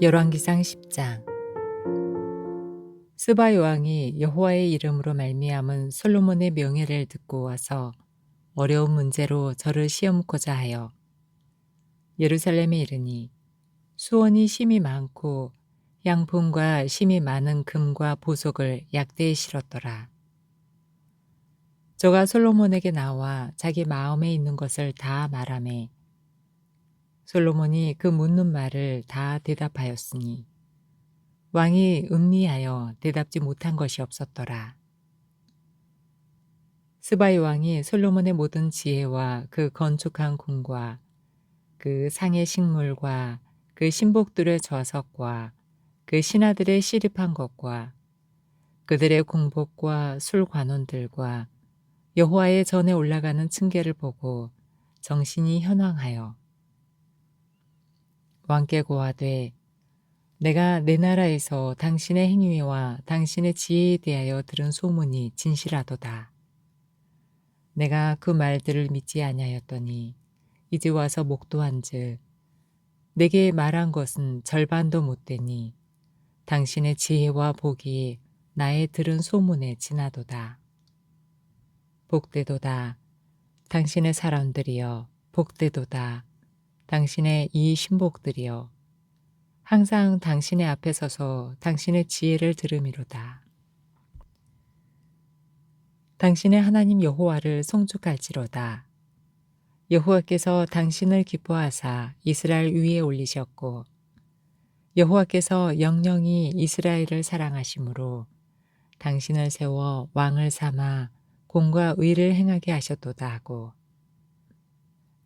열왕기상 10장. 스바 여왕이 여호와의 이름으로 말미암은 솔로몬의 명예를 듣고 와서 어려운 문제로 저를 시험고자 하여 예루살렘에 이르니 수원이 심이 많고 양품과 심이 많은 금과 보석을 약대에 실었더라. 저가 솔로몬에게 나와 자기 마음에 있는 것을 다 말하매 솔로몬이 그 묻는 말을 다 대답하였으니 왕이 음미하여 대답지 못한 것이 없었더라. 스바이 왕이 솔로몬의 모든 지혜와 그 건축한 궁과 그 상의 식물과 그 신복들의 좌석과 그 신하들의 시립한 것과 그들의 공복과 술관원들과 여호와의 전에 올라가는 층계를 보고 정신이 현황하여 왕께 고하되 내가 내 나라에서 당신의 행위와 당신의 지혜에 대하여 들은 소문이 진실하도다. 내가 그 말들을 믿지 아니하였더니 이제 와서 목도한즉 내게 말한 것은 절반도 못되니 당신의 지혜와 복이 나의 들은 소문에 지나도다. 복되도다. 당신의 사람들이여 복되도다. 당신의 이 신복들이여 항상 당신의 앞에 서서 당신의 지혜를 들음이로다. 당신의 하나님 여호와를 송축할지로다. 여호와께서 당신을 기뻐하사 이스라엘 위에 올리셨고 여호와께서 영영이 이스라엘을 사랑하심으로 당신을 세워 왕을 삼아 공과 의를 행하게 하셨도다 하고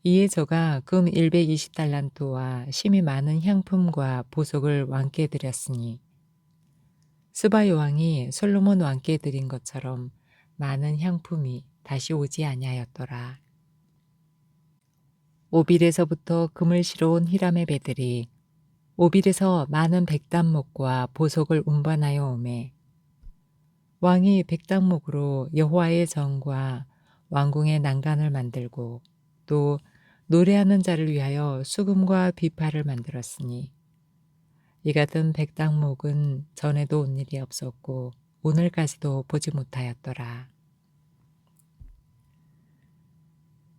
이에 저가 금 120달란트와 심이 많은 향품과 보석을 왕께 드렸으니 스바 여왕이 솔로몬 왕께 드린 것처럼 많은 향품이 다시 오지 아니하였더라. 오빌에서부터 금을 실어온 히람의 배들이 오빌에서 많은 백단목과 보석을 운반하여 오매 왕이 백단목으로 여호와의 전과 왕궁의 난간을 만들고 또 노래하는 자를 위하여 수금과 비파를 만들었으니 이 같은 백단목은 전에도 온 일이 없었고 오늘까지도 보지 못하였더라.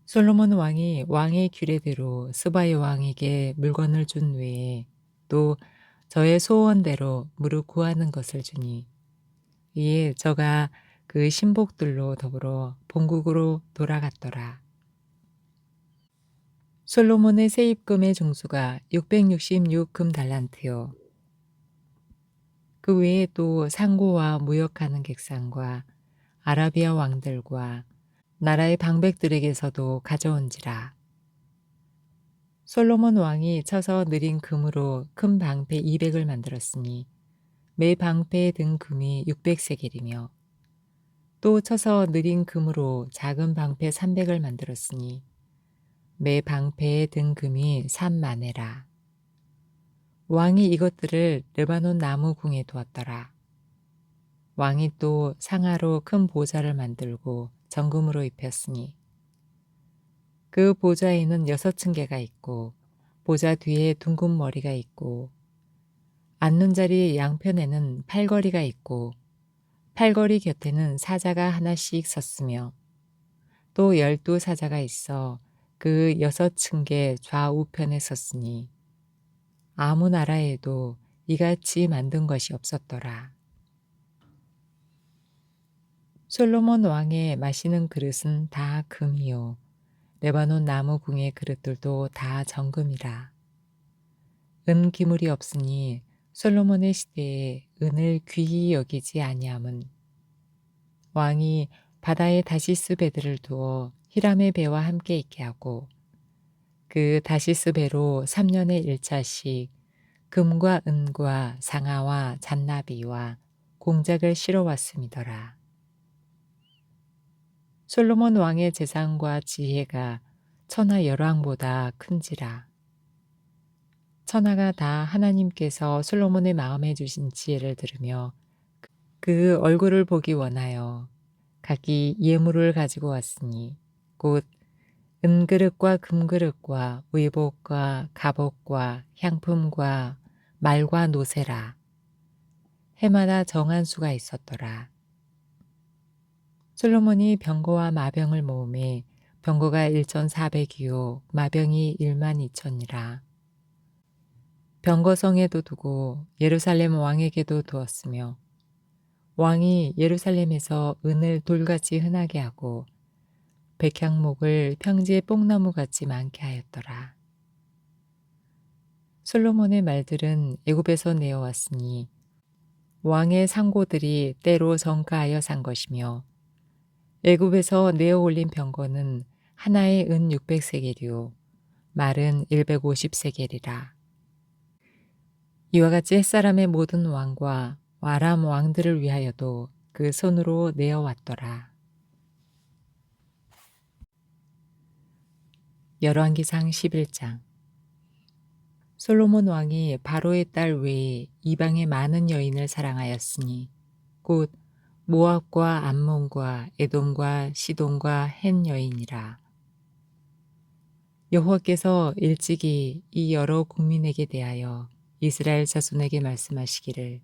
솔로몬 왕이 왕의 규례대로 스바의 왕에게 물건을 준 외에 또 저의 소원대로 무릇 구하는 것을 주니 이에 저가 그 신복들로 더불어 본국으로 돌아갔더라. 솔로몬의 세입금의 종수가 666금 달란트요. 그 외에 또 상고와 무역하는 객상과 아라비아 왕들과 나라의 방백들에게서도 가져온지라. 솔로몬 왕이 쳐서 느린 금으로 큰 방패 200을 만들었으니 매 방패에 든 금이 600세겔이며 또 쳐서 느린 금으로 작은 방패 300을 만들었으니 매 방패에 든 금이 3만에라. 왕이 이것들을 레바논 나무 궁에 두었더라. 왕이 또 상하로 큰 보좌를 만들고 정금으로 입혔으니 그 보좌에는 6층계가 있고 보좌 뒤에 둥근 머리가 있고 앉는 자리 양편에는 팔걸이가 있고 팔걸이 곁에는 사자가 하나씩 섰으며 또 12사자가 있어 그 6층계 좌우편에 섰으니 아무 나라에도 이같이 만든 것이 없었더라. 솔로몬 왕의 마시는 그릇은 다 금이요 레바논 나무 궁의 그릇들도 다 정금이라. 은 기물이 없으니 솔로몬의 시대에 은을 귀히 여기지 아니함은 왕이 바다에 다시스 배들을 두어 히람의 배와 함께 있게 하고 그 다시스 배로 3년에 1차씩 금과 은과 상아와 잔나비와 공작을 실어왔음이더라. 솔로몬 왕의 재산과 지혜가 천하 열왕보다 큰지라. 천하가 다 하나님께서 솔로몬의 마음에 주신 지혜를 들으며 그 얼굴을 보기 원하여 각기 예물을 가지고 왔으니 곧 은그릇과 금그릇과 의복과 갑옷과 향품과 말과 노새라. 해마다 정한 수가 있었더라. 솔로몬이 병거와 마병을 모음에 병거가 1,400이요 마병이 12,000이라. 병거성에도 두고 예루살렘 왕에게도 두었으며 왕이 예루살렘에서 은을 돌같이 흔하게 하고 백향목을 평지의 뽕나무같이 많게 하였더라. 솔로몬의 말들은 애굽에서 내어왔으니 왕의 상고들이 때로 정가하여 산 것이며 애굽에서 내어 올린 병거는 하나에 은 600세겔이요 말은 150세겔이라. 이와 같이 햇사람의 모든 왕과 아람 왕들을 위하여도 그 손으로 내어왔더라. 열왕기상 11장. 솔로몬 왕이 바로의 딸 외에 이방의 많은 여인을 사랑하였으니 곧 모압과 암몬과 에돔과 시돈과 헨 여인이라. 여호와께서 일찍이 이 여러 국민에게 대하여 이스라엘 자손에게 말씀하시기를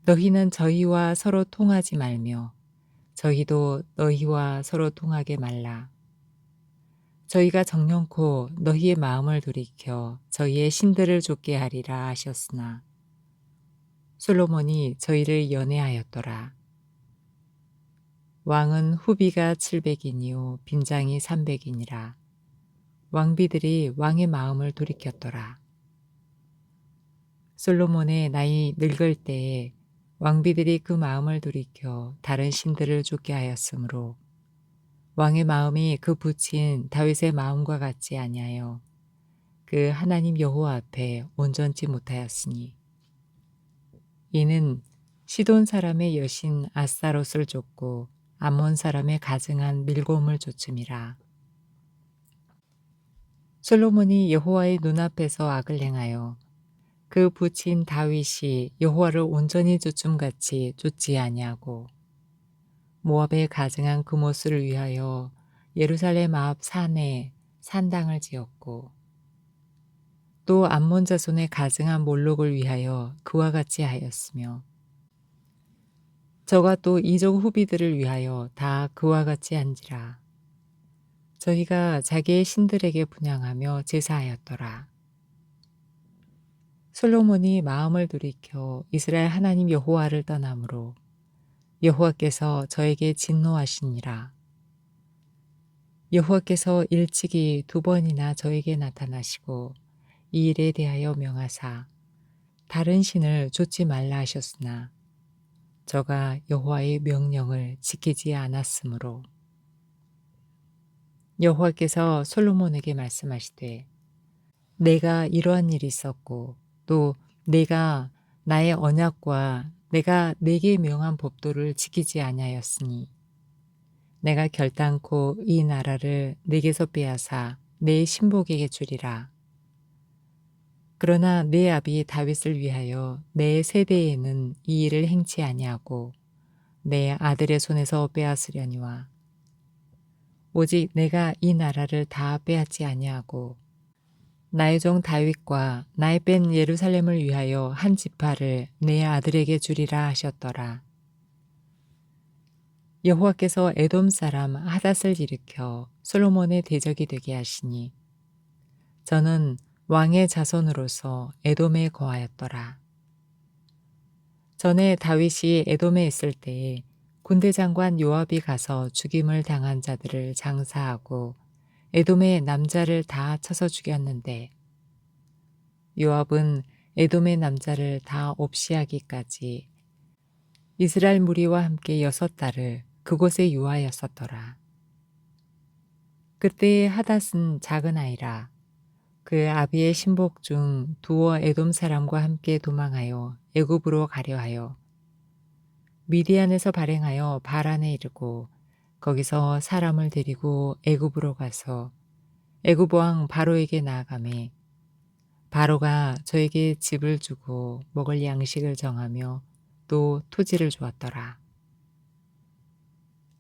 너희는 저희와 서로 통하지 말며 저희도 너희와 서로 통하게 말라. 저희가 정령코 너희의 마음을 돌이켜 저희의 신들을 좇게 하리라 하셨으나 솔로몬이 저희를 연애하였더라. 왕은 후비가 700인이요 빈장이 300이니라. 왕비들이 왕의 마음을 돌이켰더라. 솔로몬의 나이 늙을 때에 왕비들이 그 마음을 돌이켜 다른 신들을 좇게 하였으므로 왕의 마음이 그 부친 다윗의 마음과 같지 아니하여 그 하나님 여호와 앞에 온전치 못하였으니 이는 시돈 사람의 여신 아스타롯을 좇고 암몬 사람의 가증한 밀곰을 좇음이라. 솔로몬이 여호와의 눈앞에서 악을 행하여 그 부친 다윗이 여호와를 온전히 좇음같이 좇지 아니하고 모압의 가증한 그모스를 위하여 예루살렘 앞 산에 산당을 지었고 또 암몬 자손의 가증한 몰록을 위하여 그와 같이 하였으며 저가 또 이족 후비들을 위하여 다 그와 같이 한지라. 저희가 자기의 신들에게 분향하며 제사하였더라. 솔로몬이 마음을 돌이켜 이스라엘 하나님 여호와를 떠나므로 여호와께서 저에게 진노하시니라. 여호와께서 일찍이 2번이나 저에게 나타나시고 이 일에 대하여 명하사 다른 신을 좇지 말라 하셨으나 저가 여호와의 명령을 지키지 않았으므로 여호와께서 솔로몬에게 말씀하시되 내가 이러한 일이 있었고 또 내가 나의 언약과 내가 네게 명한 법도를 지키지 아니하였으니 내가 결단코 이 나라를 네게서 빼앗아 내 신복에게 주리라. 그러나 내 아비 다윗을 위하여 내 세대에는 이 일을 행치 아니하고 내 아들의 손에서 빼앗으려니와 오직 내가 이 나라를 다 빼앗지 아니하고 나의 종 다윗과 나의 뺀 예루살렘을 위하여 한 지파를 내 아들에게 주리라 하셨더라. 여호와께서 에돔 사람 하닷을 일으켜 솔로몬의 대적이 되게 하시니 저는 왕의 자손으로서 에돔에 거하였더라. 전에 다윗이 에돔에 있을 때에 군대 장관 요압이 가서 죽임을 당한 자들을 장사하고 에돔의 남자를 다 쳐서 죽였는데 요압은 에돔의 남자를 다 없이하기까지 이스라엘 무리와 함께 6달을 그곳에 유하였었더라. 그때의 하닷은 작은 아이라 그 아비의 신복 중 두어 에돔 사람과 함께 도망하여 애굽으로 가려 하여 미디안에서 발행하여 바란에 이르고 거기서 사람을 데리고 애굽으로 가서 애굽 왕 바로에게 나아가매 바로가 저에게 집을 주고 먹을 양식을 정하며 또 토지를 주었더라.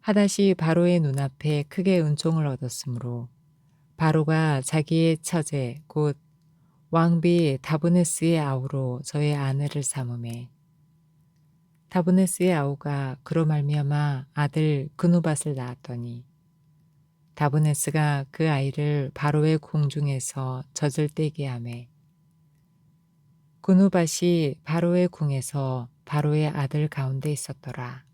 하닷이 바로의 눈앞에 크게 은총을 얻었으므로 바로가 자기의 처제 곧 왕비 다브네스의 아우로 저의 아내를 삼음에 다브네스의 아우가 그로 말미암아 아들 그누밧을 낳았더니 다브네스가 그 아이를 바로의 궁중에서 젖을 떼게 하매 그누밧이 바로의 궁에서 바로의 아들 가운데 있었더라.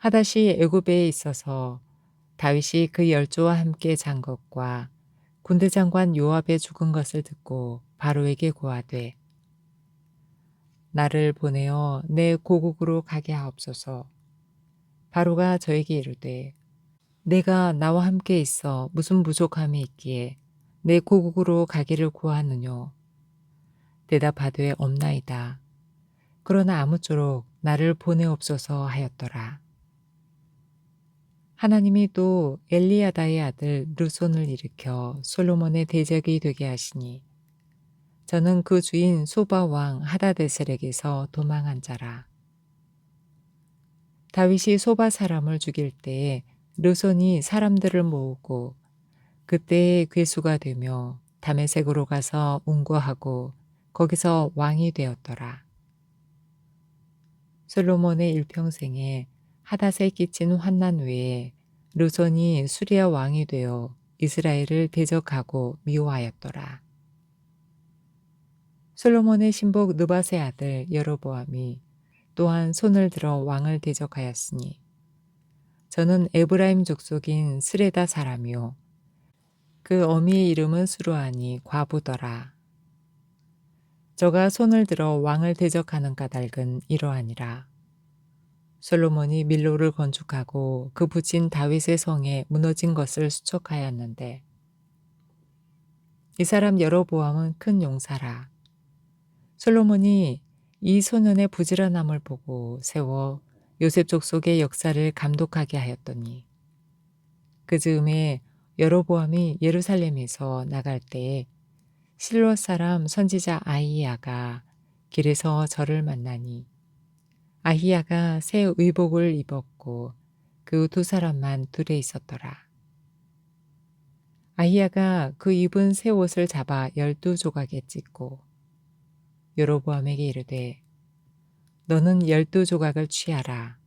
하닷이 애굽에 있어서 다윗이 그 열조와 함께 잔 것과 군대 장관 요압의 죽은 것을 듣고 바로에게 고하되 나를 보내어 내 고국으로 가게 하옵소서. 바로가 저에게 이르되 내가 나와 함께 있어 무슨 부족함이 있기에 내 고국으로 가기를 구하느뇨. 대답하되 없나이다. 그러나 아무쪼록 나를 보내옵소서 하였더라. 하나님이 또 엘리야다의 아들 르손을 일으켜 솔로몬의 대적이 되게 하시니 저는 그 주인 소바 왕 하다데셀에게서 도망한 자라. 다윗이 소바 사람을 죽일 때에 르손이 사람들을 모으고 그때의 괴수가 되며 다메섹으로 가서 운거하고 거기서 왕이 되었더라. 솔로몬의 일평생에 하닷에 끼친 환난 외에 르손이 수리아 왕이 되어 이스라엘을 대적하고 미워하였더라. 솔로몬의 신복 느밧의 아들 여로보암이 또한 손을 들어 왕을 대적하였으니 저는 에브라임 족속인 스레다 사람이요 그 어미의 이름은 수루하니 과부더라. 저가 손을 들어 왕을 대적하는 까닭은 이러하니라. 솔로몬이 밀로를 건축하고 그 붙인 다윗의 성에 무너진 것을 수척하였는데 이 사람 여로보암은 큰 용사라. 솔로몬이 이 소년의 부지런함을 보고 세워 요셉 족속의 역사를 감독하게 하였더니 그 즈음에 여로보암이 예루살렘에서 나갈 때에 실로 사람 선지자 아히야가 길에서 저를 만나니 아히야가 새 의복을 입었고 그 두 사람만 둘에 있었더라. 아히야가 그 입은 새 옷을 잡아 12조각에 찢고 여로보암에게 이르되 너는 12조각을 취하라.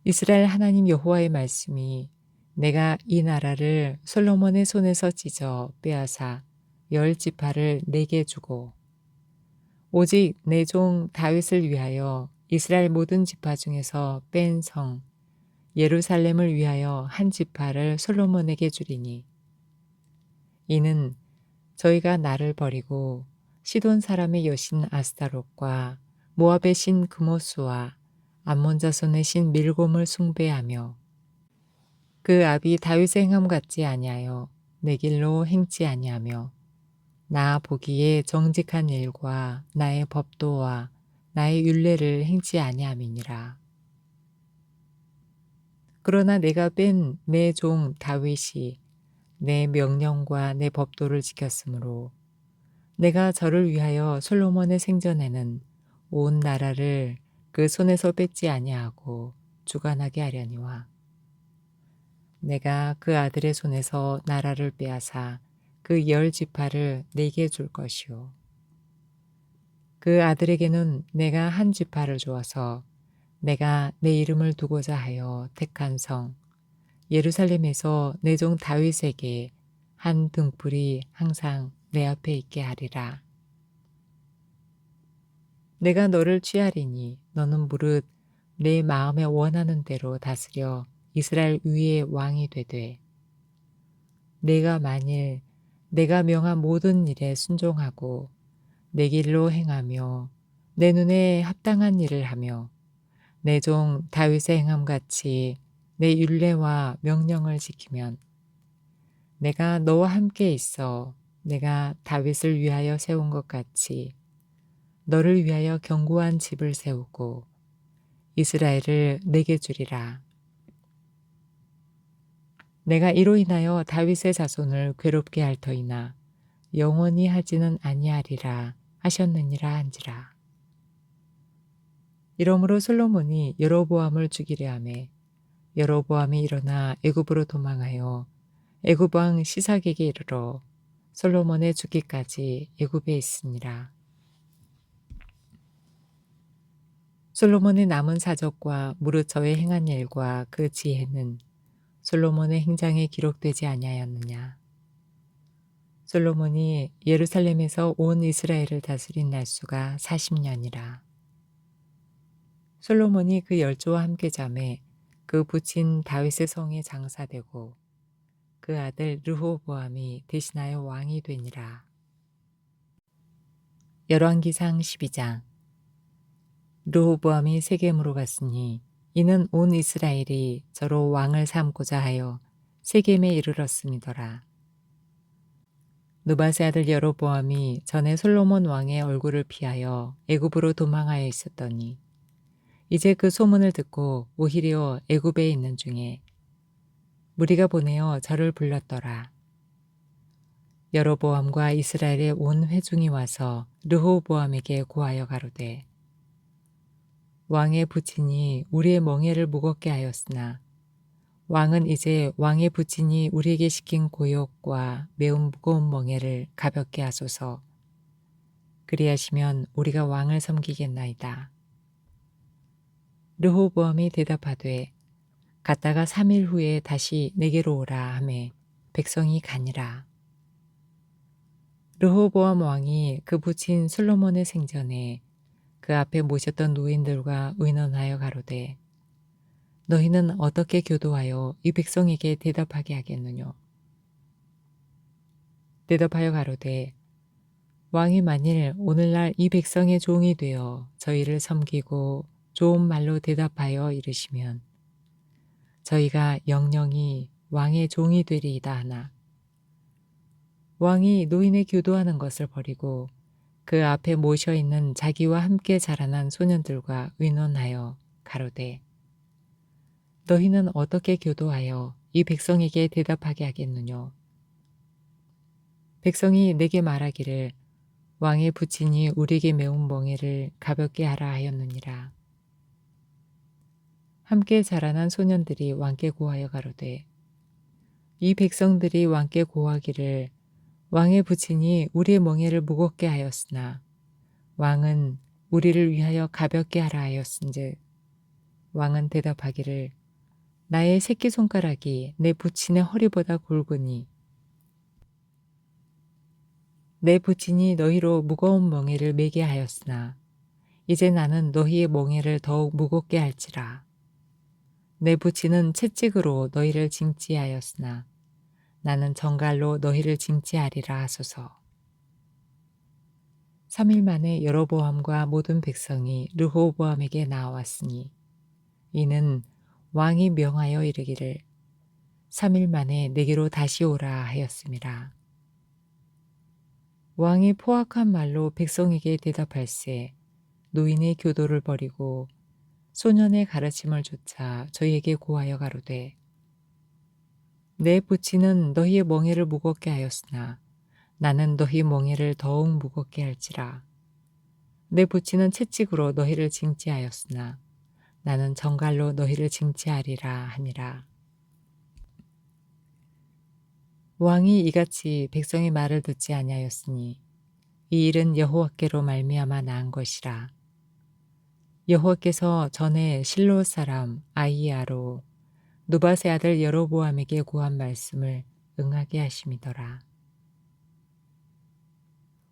이스라엘 하나님 여호와의 말씀이 내가 이 나라를 솔로몬의 손에서 찢어 빼앗아 10지파를 내게 주고 오직 내 종 다윗을 위하여 이스라엘 모든 지파 중에서 뺀 성 예루살렘을 위하여 한 지파를 솔로몬에게 주리니 이는 저희가 나를 버리고 시돈 사람의 여신 아스타롯과 모압의 신 그모스와 암몬 자손의 신 밀곰을 숭배하며 그 아비 다윗의 행함 같지 아니하여 내 길로 행치 아니하며 나 보기에 정직한 일과 나의 법도와 나의 율례를 행치 아니함이니라. 그러나 내가 뺀 내 종 다윗이 내 명령과 내 법도를 지켰으므로 내가 저를 위하여 솔로몬의 생전에는 온 나라를 그 손에서 뺏지 아니하고 주관하게 하려니와 내가 그 아들의 손에서 나라를 빼앗아 그 10지파를 내게 줄 것이요 그 아들에게는 내가 한 지파를 주어서 내가 내 이름을 두고자 하여 택한 성 예루살렘에서 내 종 다윗에게 한 등불이 항상 내 앞에 있게 하리라. 내가 너를 취하리니 너는 무릇 내 마음에 원하는 대로 다스려 이스라엘 위의 왕이 되되 내가 만일 내가 명한 모든 일에 순종하고 내 길로 행하며 내 눈에 합당한 일을 하며 내 종 다윗의 행함같이 내 율례와 명령을 지키면 내가 너와 함께 있어 내가 다윗을 위하여 세운 것 같이 너를 위하여 견고한 집을 세우고 이스라엘을 내게 주리라. 내가 이로 인하여 다윗의 자손을 괴롭게 할 터이나 영원히 하지는 아니하리라 하셨느니라 한지라. 이러므로 솔로몬이 여로보암을 죽이려 하매 여로보암이 일어나 애굽으로 도망하여 애굽 왕 시삭에게 이르러 솔로몬의 죽기까지 애굽에 있으니라. 솔로몬의 남은 사적과 무릇 저의 행한 일과 그 지혜는 솔로몬의 행장에 기록되지 아니하였느냐. 솔로몬이 예루살렘에서 온 이스라엘을 다스린 날수가 40년이라. 솔로몬이 그 열조와 함께 잠에 그 부친 다윗의 성에 장사되고 그 아들 르호보암이 대신하여 왕이 되니라. 열왕기상 12장. 르호보암이 세겜으로 갔으니 이는 온 이스라엘이 저로 왕을 삼고자 하여 세겜에 이르렀음이더라. 느밧의 아들 여로보암이 전에 솔로몬 왕의 얼굴을 피하여 애굽으로 도망하여 있었더니 이제 그 소문을 듣고 오히려 애굽에 있는 중에 무리가 보내어 저를 불렀더라. 여로보암과 이스라엘의 온 회중이 와서 르호보암에게 고하여 가로되 왕의 부친이 우리의 멍에를 무겁게 하였으나 왕은 이제 왕의 부친이 우리에게 시킨 고욕과 매우 무거운 멍에를 가볍게 하소서. 그리하시면 우리가 왕을 섬기겠나이다. 르호보암이 대답하되 갔다가 3일 후에 다시 내게로 오라 하매 백성이 가니라. 르호보암 왕이 그 부친 솔로몬의 생전에 그 앞에 모셨던 노인들과 의논하여 가로되 너희는 어떻게 교도하여 이 백성에게 대답하게 하겠느뇨. 대답하여 가로되 왕이 만일 오늘날 이 백성의 종이 되어 저희를 섬기고 좋은 말로 대답하여 이르시면 저희가 영영이 왕의 종이 되리이다 하나 왕이 노인의 교도하는 것을 버리고 그 앞에 모셔 있는 자기와 함께 자라난 소년들과 의논하여 가로되 너희는 어떻게 교도하여 이 백성에게 대답하게 하겠느뇨. 백성이 내게 말하기를 왕의 부친이 우리에게 메운 멍에를 가볍게 하라 하였느니라. 함께 자라난 소년들이 왕께 고하여 가로되 이 백성들이 왕께 고하기를 왕의 부친이 우리의 멍에를 무겁게 하였으나 왕은 우리를 위하여 가볍게 하라 하였은즉 왕은 대답하기를 나의 새끼손가락이 내 부친의 허리보다 굵으니 내 부친이 너희로 무거운 멍에를 매게 하였으나 이제 나는 너희의 멍에를 더욱 무겁게 할지라. 내 부친은 채찍으로 너희를 징치하였으나 나는 정갈로 너희를 징치하리라 하소서. 3일 만에 여로보암과 모든 백성이 르호보암에게 나왔으니 이는 왕이 명하여 이르기를 3일 만에 내게로 다시 오라 하였음이라. 왕이 포악한 말로 백성에게 대답할세 노인의 교도를 버리고 소년의 가르침을 좇아 저희에게 고하여 가로되 내 부친은 너희의 멍에를 무겁게 하였으나 나는 너희 멍에를 더욱 무겁게 할지라. 내 부친은 채찍으로 너희를 징치하였으나 나는 정갈로 너희를 징치하리라 하니라. 왕이 이같이 백성의 말을 듣지 아니하였으니 이 일은 여호와께로 말미암아 나은 것이라. 여호와께서 전에 실로 사람 아히야로 느밧의 아들 여로보암에게 고한 말씀을 응하게 하심이더라.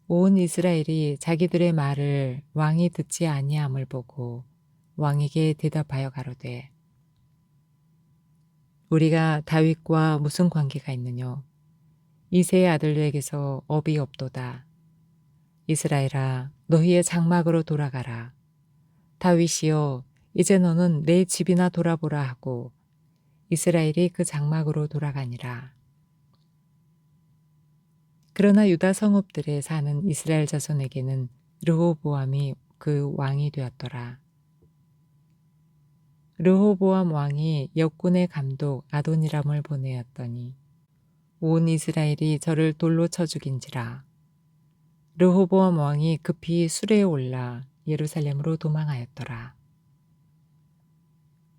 온 이스라엘이 자기들의 말을 왕이 듣지 아니함을 보고 왕에게 대답하여 가로되 우리가 다윗과 무슨 관계가 있느뇨. 이새의 아들에게서 업이 없도다. 이스라엘아 너희의 장막으로 돌아가라. 다윗이여 이제 너는 내 집이나 돌아보라 하고 이스라엘이 그 장막으로 돌아가니라. 그러나 유다 성읍들에 사는 이스라엘 자손에게는 르호보암이 그 왕이 되었더라. 르호보암 왕이 역군의 감독 아도니람을 보내었더니 온 이스라엘이 저를 돌로 쳐 죽인지라. 르호보암 왕이 급히 수레에 올라 예루살렘으로 도망하였더라.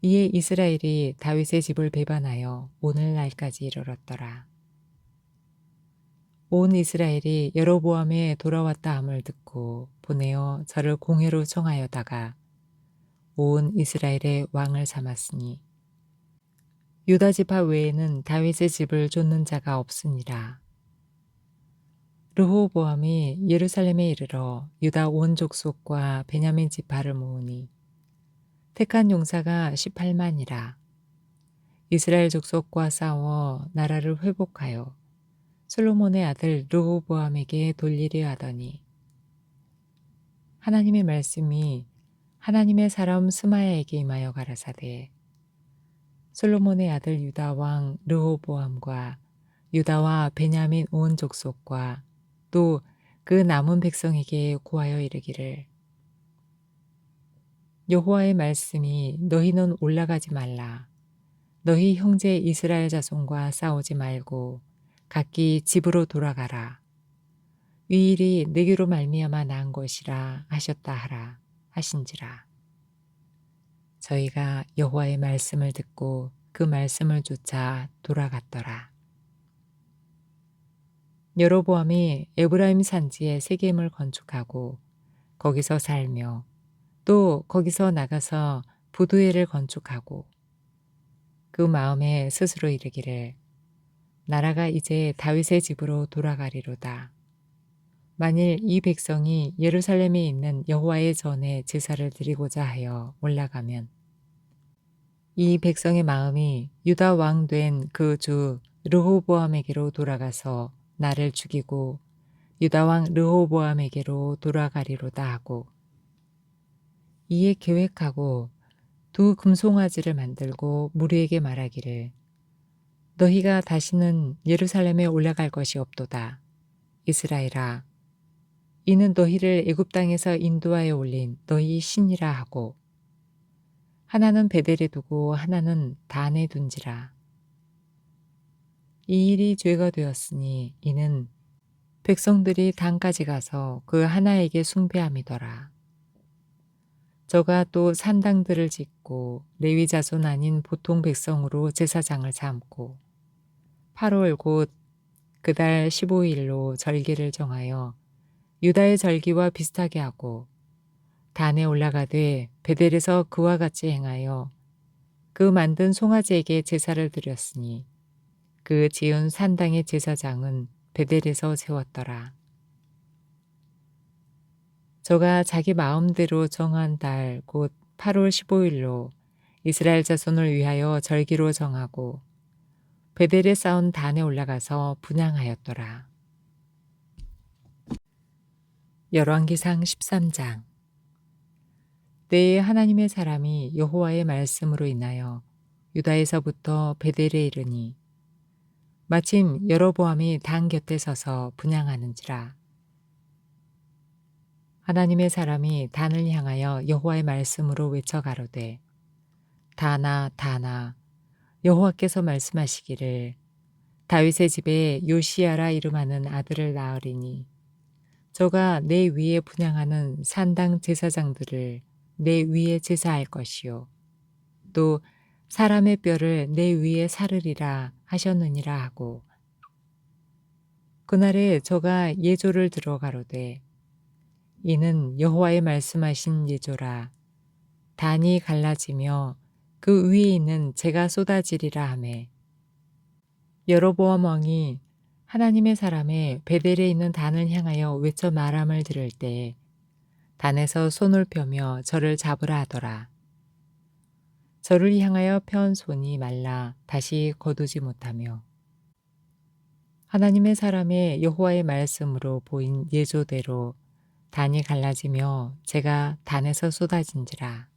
이에 이스라엘이 다윗의 집을 배반하여 오늘날까지 이르렀더라. 온 이스라엘이 여로보암에 돌아왔다 함을 듣고 보내어 저를 공회로 청하여다가 온 이스라엘의 왕을 삼았으니 유다 지파 외에는 다윗의 집을 좇는 자가 없으니라. 르호보암이 예루살렘에 이르러 유다 온 족속과 베냐민 지파를 모으니 택한 용사가 18만이라. 이스라엘 족속과 싸워 나라를 회복하여 솔로몬의 아들 르호보암에게 돌리려 하더니 하나님의 말씀이 하나님의 사람 스마야에게 임하여 가라사대 솔로몬의 아들 유다 왕 르호보암과 유다와 베냐민 온 족속과 또 그 남은 백성에게 고하여 이르기를 여호와의 말씀이 너희는 올라가지 말라. 너희 형제 이스라엘 자손과 싸우지 말고 각기 집으로 돌아가라. 이 일이 내게로 말미암아 난 것이라 하셨다 하라 하신지라. 저희가 여호와의 말씀을 듣고 그 말씀을 쫓아 돌아갔더라. 여로보암이 에브라임 산지에 세겜을 건축하고 거기서 살며 또 거기서 나가서 부두엘을 건축하고 그 마음에 스스로 이르기를 나라가 이제 다윗의 집으로 돌아가리로다. 만일 이 백성이 예루살렘에 있는 여호와의 전에 제사를 드리고자 하여 올라가면 이 백성의 마음이 유다 왕 된 그 주 르호보암에게로 돌아가서 나를 죽이고 유다 왕 르호보암에게로 돌아가리로다 하고 이에 계획하고 두 금송아지를 만들고 무리에게 말하기를 너희가 다시는 예루살렘에 올라갈 것이 없도다. 이스라엘아 이는 너희를 애굽 땅에서 인도하여 올린 너희 신이라 하고 하나는 베델에 두고 하나는 단에 둔지라. 이 일이 죄가 되었으니 이는 백성들이 단까지 가서 그 하나에게 숭배함이더라. 저가 또 산당들을 짓고 레위 자손 아닌 보통 백성으로 제사장을 삼고 8월 곧 그달 15일로 절기를 정하여 유다의 절기와 비슷하게 하고 단에 올라가되 베델에서 그와 같이 행하여 그 만든 송아지에게 제사를 드렸으니 그 지은 산당의 제사장은 베델에서 세웠더라. 저가 자기 마음대로 정한 달 곧 8월 15일로 이스라엘 자손을 위하여 절기로 정하고 베델에 쌓은 단에 올라가서 분향하였더라. 열왕기상 13장. 때에 하나님의 사람이 여호와의 말씀으로 인하여 유다에서부터 베델에 이르니 마침 여로보암이 단 곁에 서서 분향하는지라. 하나님의 사람이 단을 향하여 여호와의 말씀으로 외쳐 가로되 다나 다나 여호와께서 말씀하시기를 다윗의 집에 요시야라 이름하는 아들을 낳으리니 저가 내 위에 분향하는 산당 제사장들을 내 위에 제사할 것이요 또 사람의 뼈를 내 위에 사르리라 하셨느니라 하고 그날에 저가 예조를 들어 가로되 이는 여호와의 말씀하신 예조라 단이 갈라지며 그 위에 있는 재가 쏟아지리라 하매 여로보암 왕이 하나님의 사람의 베델에 있는 단을 향하여 외쳐 말함을 들을 때 단에서 손을 펴며 저를 잡으라 하더라. 저를 향하여 편 손이 말라 다시 거두지 못하며 하나님의 사람의 여호와의 말씀으로 보인 예조대로 단이 갈라지며 재가 단에서 쏟아진지라.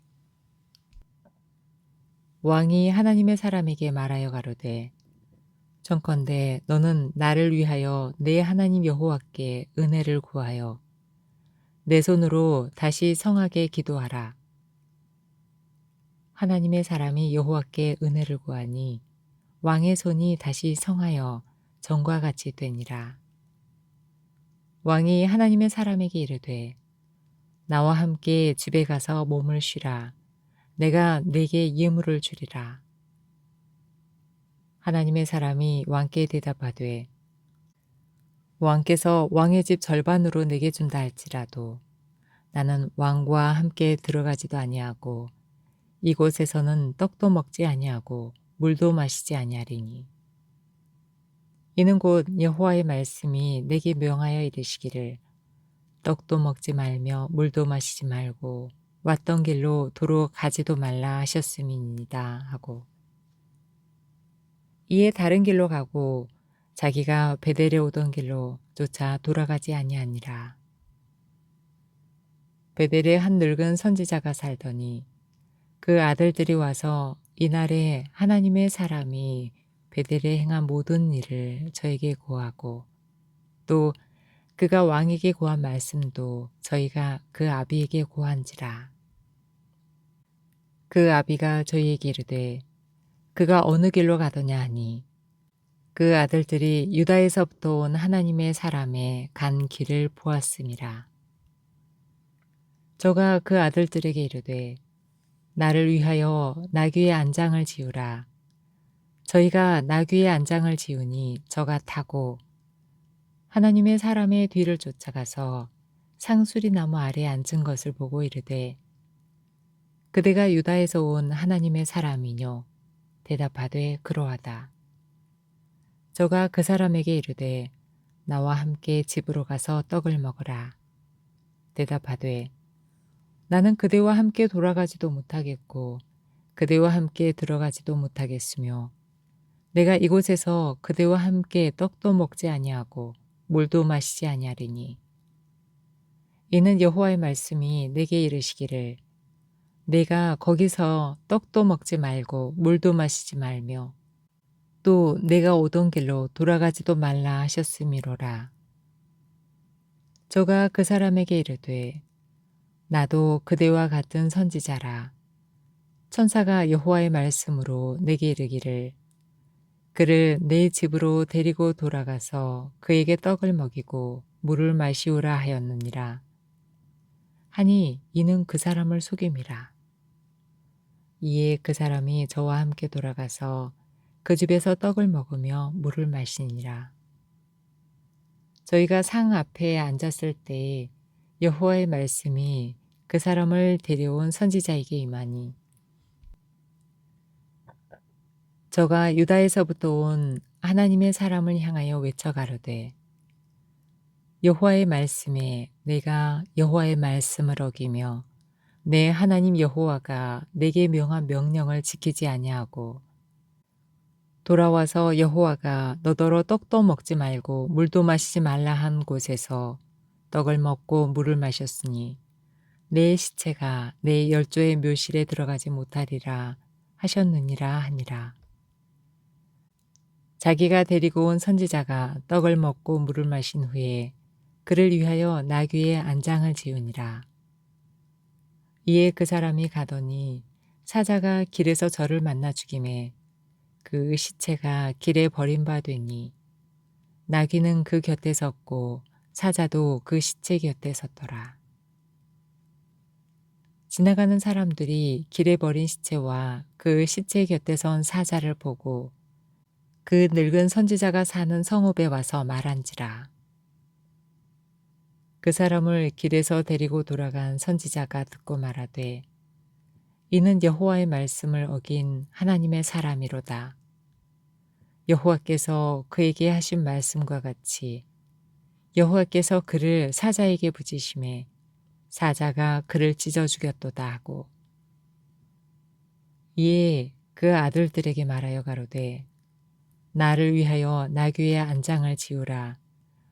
왕이 하나님의 사람에게 말하여 가로되 청컨대 너는 나를 위하여 내 하나님 여호와께 은혜를 구하여 내 손으로 다시 성하게 기도하라. 하나님의 사람이 여호와께 은혜를 구하니 왕의 손이 다시 성하여 전과 같이 되니라. 왕이 하나님의 사람에게 이르되 나와 함께 집에 가서 몸을 쉬라. 내가 네게 예물을 주리라. 하나님의 사람이 왕께 대답하되 왕께서 왕의 집 절반으로 내게 준다 할지라도 나는 왕과 함께 들어가지도 아니하고 이곳에서는 떡도 먹지 아니하고 물도 마시지 아니하리니 이는 곧 여호와의 말씀이 내게 명하여 이르시기를 떡도 먹지 말며 물도 마시지 말고 왔던 길로 도로 가지도 말라 하셨음이니이다 하고 이에 다른 길로 가고 자기가 베델에 오던 길로 쫓아 돌아가지 아니하니라. 베델에 한 늙은 선지자가 살더니 그 아들들이 와서 이날에 하나님의 사람이 베델에 행한 모든 일을 저에게 고하고 또 그가 왕에게 고한 말씀도 저희가 그 아비에게 고한지라. 그 아비가 저희에게 이르되 그가 어느 길로 가더냐 하니 그 아들들이 유다에서부터 온 하나님의 사람의 간 길을 보았음이라. 저가 그 아들들에게 이르되 나를 위하여 나귀의 안장을 지으라. 저희가 나귀의 안장을 지으니 저가 타고 하나님의 사람의 뒤를 쫓아가서 상수리 나무 아래 앉은 것을 보고 이르되 그대가 유다에서 온 하나님의 사람이뇨 대답하되 그러하다. 저가 그 사람에게 이르되 나와 함께 집으로 가서 떡을 먹으라. 대답하되 나는 그대와 함께 돌아가지도 못하겠고 그대와 함께 들어가지도 못하겠으며 내가 이곳에서 그대와 함께 떡도 먹지 아니하고 물도 마시지 아니하리니 이는 여호와의 말씀이 내게 이르시기를 내가 거기서 떡도 먹지 말고 물도 마시지 말며 또 내가 오던 길로 돌아가지도 말라 하셨음이로라. 저가 그 사람에게 이르되 나도 그대와 같은 선지자라. 천사가 여호와의 말씀으로 내게 이르기를 그를 내 집으로 데리고 돌아가서 그에게 떡을 먹이고 물을 마시우라 하였느니라. 하니 이는 그 사람을 속임이라. 이에 그 사람이 저와 함께 돌아가서 그 집에서 떡을 먹으며 물을 마시니라. 저희가 상 앞에 앉았을 때에 여호와의 말씀이 그 사람을 데려온 선지자에게 임하니 저가 유다에서부터 온 하나님의 사람을 향하여 외쳐 가로되 여호와의 말씀에 내가 여호와의 말씀을 어기며 내 하나님 여호와가 내게 명한 명령을 지키지 아니하고 돌아와서 여호와가 너더러 떡도 먹지 말고 물도 마시지 말라 한 곳에서 떡을 먹고 물을 마셨으니 내 시체가 내 열조의 묘실에 들어가지 못하리라 하셨느니라 하니라. 자기가 데리고 온 선지자가 떡을 먹고 물을 마신 후에 그를 위하여 나귀의 안장을 지으니라. 이에 그 사람이 가더니 사자가 길에서 저를 만나 죽임에 그 시체가 길에 버림받으니 나귀는 그 곁에 섰고 사자도 그 시체 곁에 섰더라. 지나가는 사람들이 길에 버린 시체와 그 시체 곁에 선 사자를 보고 그 늙은 선지자가 사는 성읍에 와서 말한지라. 그 사람을 길에서 데리고 돌아간 선지자가 듣고 말하되 이는 여호와의 말씀을 어긴 하나님의 사람이로다. 여호와께서 그에게 하신 말씀과 같이 여호와께서 그를 사자에게 부지심에 사자가 그를 찢어 죽였도다 하고 이에 그 아들들에게 말하여 가로되 나를 위하여 나귀의 안장을 지우라.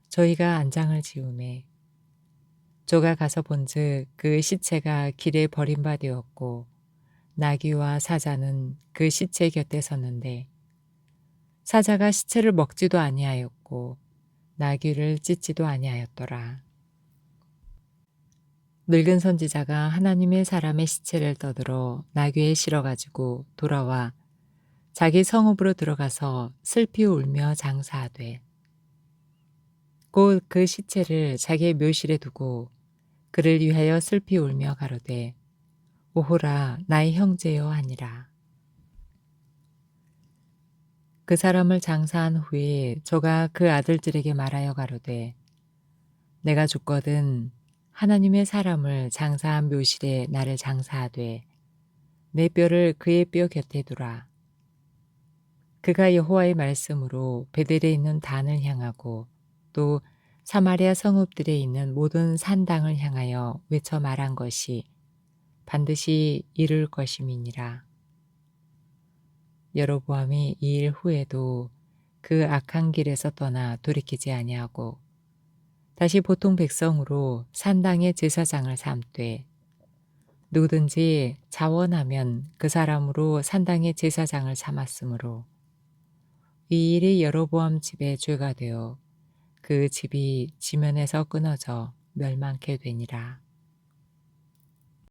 저희가 안장을 지우매 저가 가서 본즉 그 시체가 길에 버림받되었고 나귀와 사자는 그 시체 곁에 섰는데 사자가 시체를 먹지도 아니하였고 나귀를 찢지도 아니하였더라. 늙은 선지자가 하나님의 사람의 시체를 떠들어 나귀에 실어가지고 돌아와 자기 성읍으로 들어가서 슬피 울며 장사하되 곧 그 시체를 자기의 묘실에 두고 그를 위하여 슬피 울며 가로되 오호라 나의 형제여 하니라. 그 사람을 장사한 후에 저가 그 아들들에게 말하여 가로되 내가 죽거든 하나님의 사람을 장사한 묘실에 나를 장사하되 내 뼈를 그의 뼈 곁에 두라. 그가 여호와의 말씀으로 베델에 있는 단을 향하고 또 사마리아 성읍들에 있는 모든 산당을 향하여 외쳐 말한 것이 반드시 이룰 것임이니라. 여로보암이 이 일 후에도 그 악한 길에서 떠나 돌이키지 아니하고 다시 보통 백성으로 산당의 제사장을 삼되 누구든지 자원하면 그 사람으로 산당의 제사장을 삼았으므로 이 일이 여로보암 집의 죄가 되어 그 집이 지면에서 끊어져 멸망케 되니라.